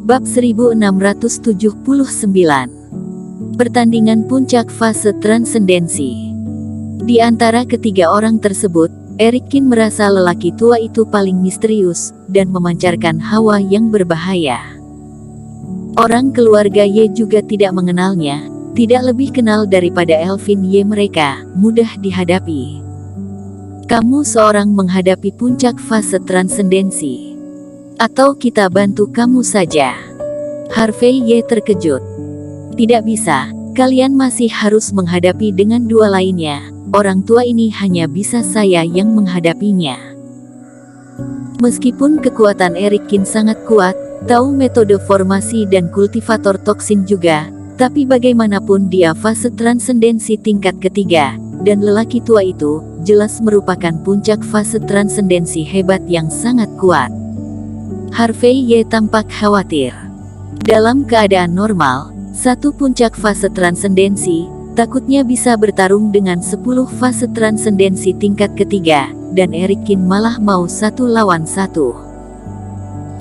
Bab 1679. Pertandingan puncak fase transendensi. Di antara ketiga orang tersebut, Erikin merasa lelaki tua itu paling misterius, dan memancarkan hawa yang berbahaya. Orang keluarga Ye juga tidak mengenalnya, tidak lebih kenal daripada Elvin Ye. Mereka mudah dihadapi. Kamu seorang menghadapi puncak fase transendensi. Atau kita bantu kamu saja? Harvey Ye terkejut. Tidak bisa, kalian masih harus menghadapi dengan dua lainnya. Orang tua ini hanya bisa saya yang menghadapinya. Meskipun kekuatan Erikin sangat kuat, tahu metode formasi dan kultivator toksin juga, tapi bagaimanapun dia fase transendensi tingkat ketiga, dan lelaki tua itu jelas merupakan puncak fase transendensi hebat yang sangat kuat. Harvey Ye tampak khawatir. Dalam keadaan normal, satu puncak fase transendensi takutnya bisa bertarung dengan 10 fase transendensi tingkat ketiga, dan Erikin malah mau 1 lawan 1.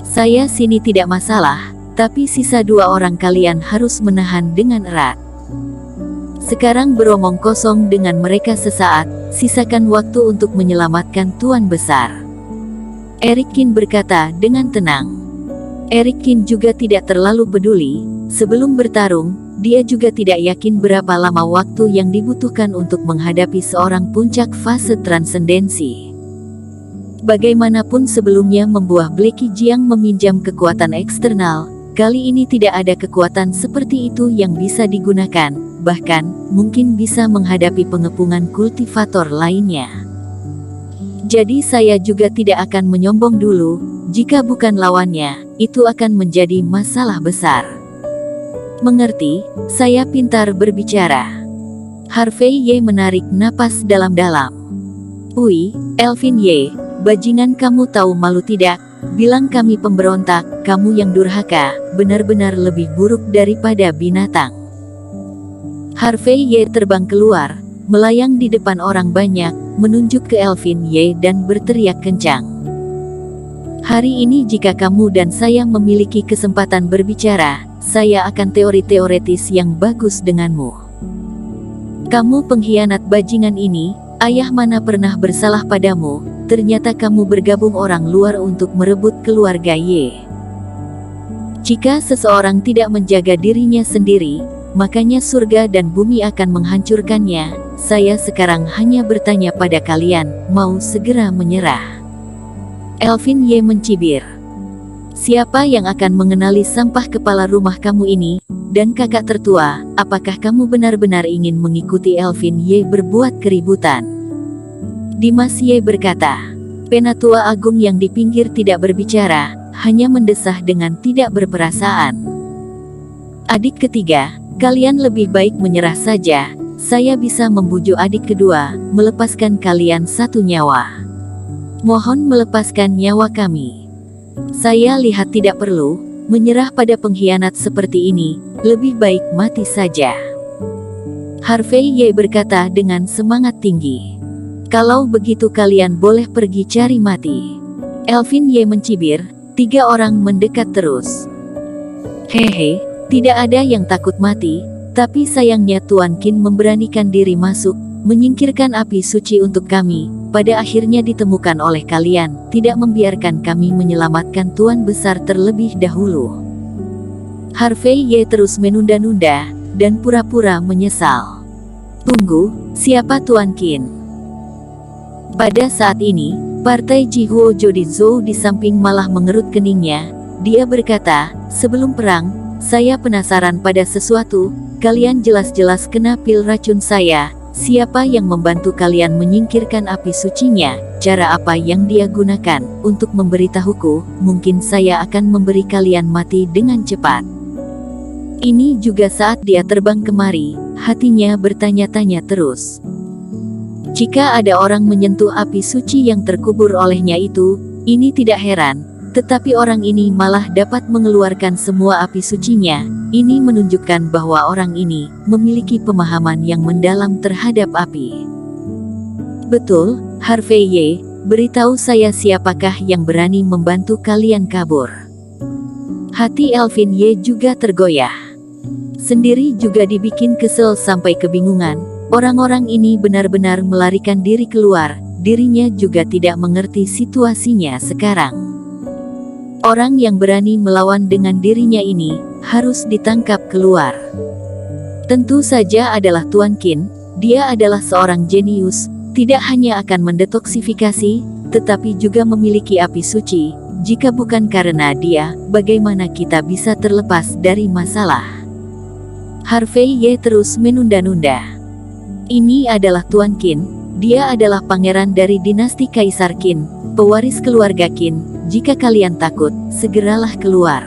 Saya sini tidak masalah, tapi sisa 2 orang kalian harus menahan dengan erat. Sekarang beromong kosong dengan mereka sesaat, sisakan waktu untuk menyelamatkan Tuan Besar. Erikin berkata dengan tenang. Erikin juga tidak terlalu peduli, sebelum bertarung, dia juga tidak yakin berapa lama waktu yang dibutuhkan untuk menghadapi seorang puncak fase transendensi. Bagaimanapun sebelumnya membuah Blacky Jiang meminjam kekuatan eksternal, kali ini tidak ada kekuatan seperti itu yang bisa digunakan, bahkan, mungkin bisa menghadapi pengepungan kultivator lainnya. Jadi saya juga tidak akan menyombong dulu, jika bukan lawannya, itu akan menjadi masalah besar. Mengerti, saya pintar berbicara. Harvey Ye menarik napas dalam-dalam. Ui, Elvin Ye, bajingan kamu tahu malu tidak? Bilang kami pemberontak, kamu yang durhaka, benar-benar lebih buruk daripada binatang. Harvey Ye terbang keluar, melayang di depan orang banyak, menunjuk ke Elvin Ye dan berteriak kencang. Hari ini jika kamu dan saya memiliki kesempatan berbicara, saya akan teori-teoretis yang bagus denganmu. Kamu pengkhianat bajingan ini, ayah mana pernah bersalah padamu, ternyata kamu bergabung orang luar untuk merebut keluarga Ye. Jika seseorang tidak menjaga dirinya sendiri, makanya surga dan bumi akan menghancurkannya. Saya sekarang hanya bertanya pada kalian, mau segera menyerah? Elvin Ye mencibir. Siapa yang akan mengenali sampah kepala rumah kamu ini? Dan kakak tertua, apakah kamu benar-benar ingin mengikuti Elvin Ye berbuat keributan? Dimas Ye berkata. Penatua agung yang di pinggir tidak berbicara, hanya mendesah dengan tidak berperasaan. Adik ketiga, kalian lebih baik menyerah saja. Saya bisa membujuk adik kedua, melepaskan kalian 1 nyawa. Mohon melepaskan nyawa kami. Saya lihat tidak perlu menyerah pada pengkhianat seperti ini, lebih baik mati saja. Harvey Ye berkata dengan semangat tinggi. Kalau begitu kalian boleh pergi cari mati. Elvin Ye mencibir, 3 orang mendekat terus. Hehe, tidak ada yang takut mati, tapi sayangnya Tuan Qin memberanikan diri masuk, menyingkirkan api suci untuk kami, pada akhirnya ditemukan oleh kalian, tidak membiarkan kami menyelamatkan Tuan Besar terlebih dahulu. Harvey Ye terus menunda-nunda, dan pura-pura menyesal. Tunggu, siapa Tuan Qin? Pada saat ini, partai Jihuo Jodizhou di samping malah mengerut keningnya. Dia berkata, sebelum perang, saya penasaran pada sesuatu, kalian jelas-jelas kena pil racun saya. Siapa yang membantu kalian menyingkirkan api sucinya? Cara apa yang dia gunakan? Untuk memberitahuku, mungkin saya akan memberi kalian mati dengan cepat. Ini juga saat dia terbang kemari, hatinya bertanya-tanya terus. Jika ada orang menyentuh api suci yang terkubur olehnya itu, ini tidak heran. Tetapi orang ini malah dapat mengeluarkan semua api sucinya. Ini menunjukkan bahwa orang ini memiliki pemahaman yang mendalam terhadap api. Betul, Harvey Ye, beritahu saya siapakah yang berani membantu kalian kabur. Hati Elvin Ye juga tergoyah. Sendiri juga dibikin kesel sampai kebingungan. Orang-orang ini benar-benar melarikan diri keluar. Dirinya juga tidak mengerti situasinya sekarang. Orang yang berani melawan dengan dirinya ini harus ditangkap keluar. Tentu saja adalah Tuan Qin. Dia adalah seorang jenius. Tidak hanya akan mendetoksifikasi, tetapi juga memiliki api suci. Jika bukan karena dia, bagaimana kita bisa terlepas dari masalah? Harvey Ye terus menunda-nunda. Ini adalah Tuan Qin. Dia adalah pangeran dari dinasti Kaisar Qin, pewaris keluarga Qin. Jika kalian takut, segeralah keluar.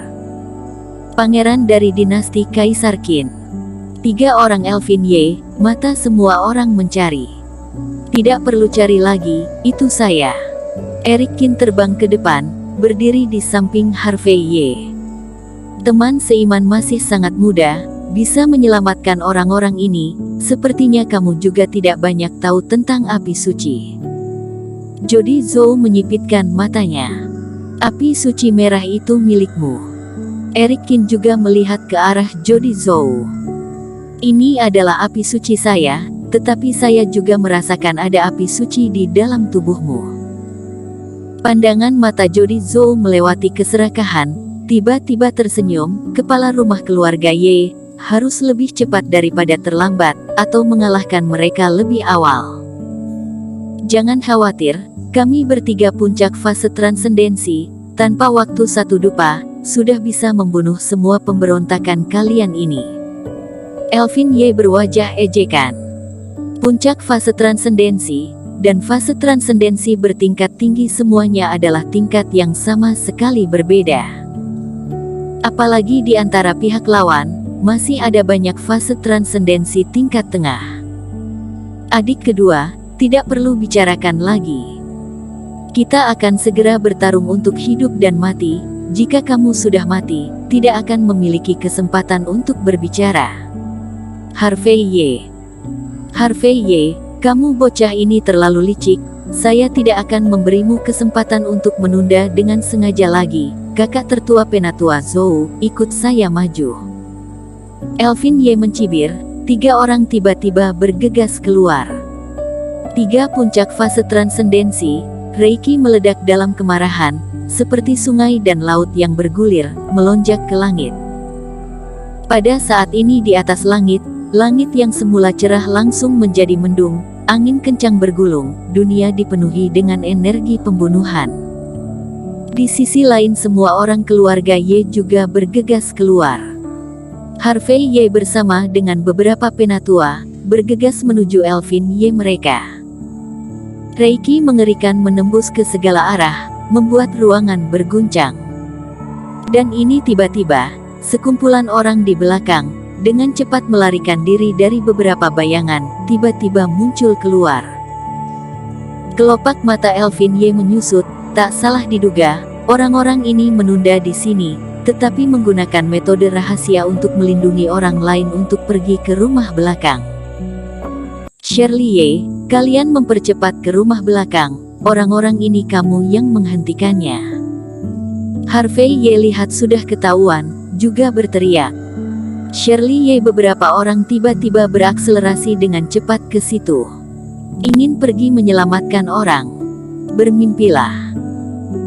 Pangeran dari dinasti Kaisar Qin. 3 orang Elvin Ye, mata semua orang mencari. Tidak perlu cari lagi, itu saya. Eric Qin terbang ke depan, berdiri di samping Harvey Ye. Teman seiman masih sangat muda, bisa menyelamatkan orang-orang ini. Sepertinya kamu juga tidak banyak tahu tentang api suci. Jody Zhou menyipitkan matanya. Api suci merah itu milikmu. Eric Qin juga melihat ke arah Jody Zhou. Ini adalah api suci saya, tetapi saya juga merasakan ada api suci di dalam tubuhmu. Pandangan mata Jody Zhou melewati keserakahan, tiba-tiba tersenyum. Kepala rumah keluarga Ye harus lebih cepat daripada terlambat, atau mengalahkan mereka lebih awal. Jangan khawatir, kami bertiga puncak fase transendensi, tanpa waktu 1 dupa, sudah bisa membunuh semua pemberontakan kalian ini. Elvin Ye berwajah ejekan. Puncak fase transendensi dan fase transendensi bertingkat tinggi semuanya adalah tingkat yang sama sekali berbeda. Apalagi di antara pihak lawan, masih ada banyak fase transendensi tingkat tengah. Adik kedua, tidak perlu bicarakan lagi. Kita akan segera bertarung untuk hidup dan mati. Jika kamu sudah mati, tidak akan memiliki kesempatan untuk berbicara. Harvey Ye. Harvey Ye, kamu bocah ini terlalu licik. Saya tidak akan memberimu kesempatan untuk menunda dengan sengaja lagi. Kakak tertua Penatua Zhou, ikut saya maju. Elvin Ye mencibir. 3 orang tiba-tiba bergegas keluar. 3 puncak fase transendensi. Reiki meledak dalam kemarahan, seperti sungai dan laut yang bergulir, melonjak ke langit. Pada saat ini di atas langit, langit yang semula cerah langsung menjadi mendung, angin kencang bergulung, dunia dipenuhi dengan energi pembunuhan. Di sisi lain semua orang keluarga Ye juga bergegas keluar. Harvey Ye bersama dengan beberapa penatua, bergegas menuju Elvin Ye mereka. Reiki mengerikan menembus ke segala arah, membuat ruangan berguncang. Dan ini tiba-tiba, sekumpulan orang di belakang, dengan cepat melarikan diri dari beberapa bayangan, tiba-tiba muncul keluar. Kelopak mata Elvin Ye menyusut, tak salah diduga, orang-orang ini menunda di sini, tetapi menggunakan metode rahasia untuk melindungi orang lain untuk pergi ke rumah belakang. Shirley Ye, kalian mempercepat ke rumah belakang, orang-orang ini kamu yang menghentikannya. Harvey Ye lihat sudah ketahuan, juga berteriak. Shirley Ye beberapa orang tiba-tiba berakselerasi dengan cepat ke situ. Ingin pergi menyelamatkan orang. Bermimpilah.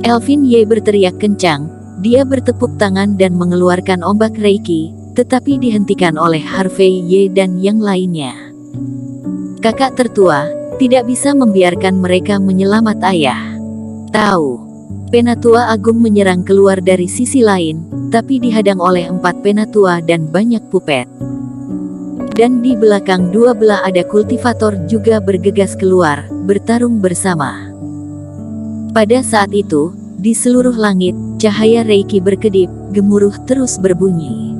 Elvin Ye berteriak kencang, dia bertepuk tangan dan mengeluarkan ombak Reiki, tetapi dihentikan oleh Harvey Ye dan yang lainnya. Kakak tertua, tidak bisa membiarkan mereka menyelamat ayah. Tahu. Penatua Agung menyerang keluar dari sisi lain, tapi dihadang oleh 4 penatua dan banyak pupet. Dan di belakang 2 belah ada kultivator juga bergegas keluar, bertarung bersama. Pada saat itu, di seluruh langit, cahaya Reiki berkedip, gemuruh terus berbunyi.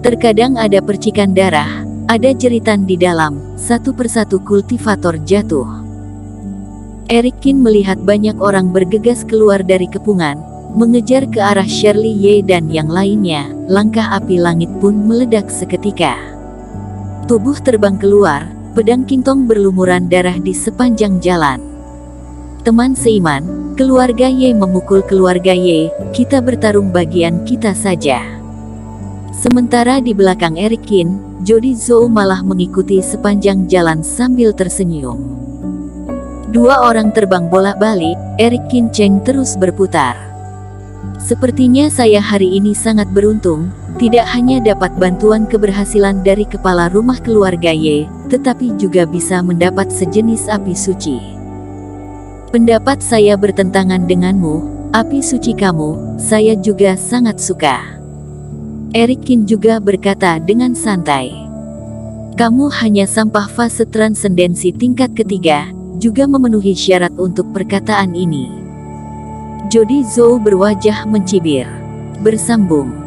Terkadang ada percikan darah, ada jeritan di dalam, satu persatu kultivator jatuh. Eric Qin melihat banyak orang bergegas keluar dari kepungan, mengejar ke arah Shirley Ye dan yang lainnya, langkah api langit pun meledak seketika. Tubuh terbang keluar, pedang Qingtong berlumuran darah di sepanjang jalan. Teman seiman, keluarga Y memukul keluarga Y, kita bertarung bagian kita saja. Sementara di belakang Eric Kin, Jody Zhou malah mengikuti sepanjang jalan sambil tersenyum. Dua orang terbang bolak-balik, Eric Kin Cheng terus berputar. Sepertinya saya hari ini sangat beruntung, tidak hanya dapat bantuan keberhasilan dari kepala rumah keluarga Y, tetapi juga bisa mendapat sejenis api suci. Pendapat saya bertentangan denganmu, api suci kamu, saya juga sangat suka. Eric Kin juga berkata dengan santai. Kamu hanya sampah fase transendensi tingkat ketiga, juga memenuhi syarat untuk perkataan ini. Jody Zhou berwajah mencibir. Bersambung.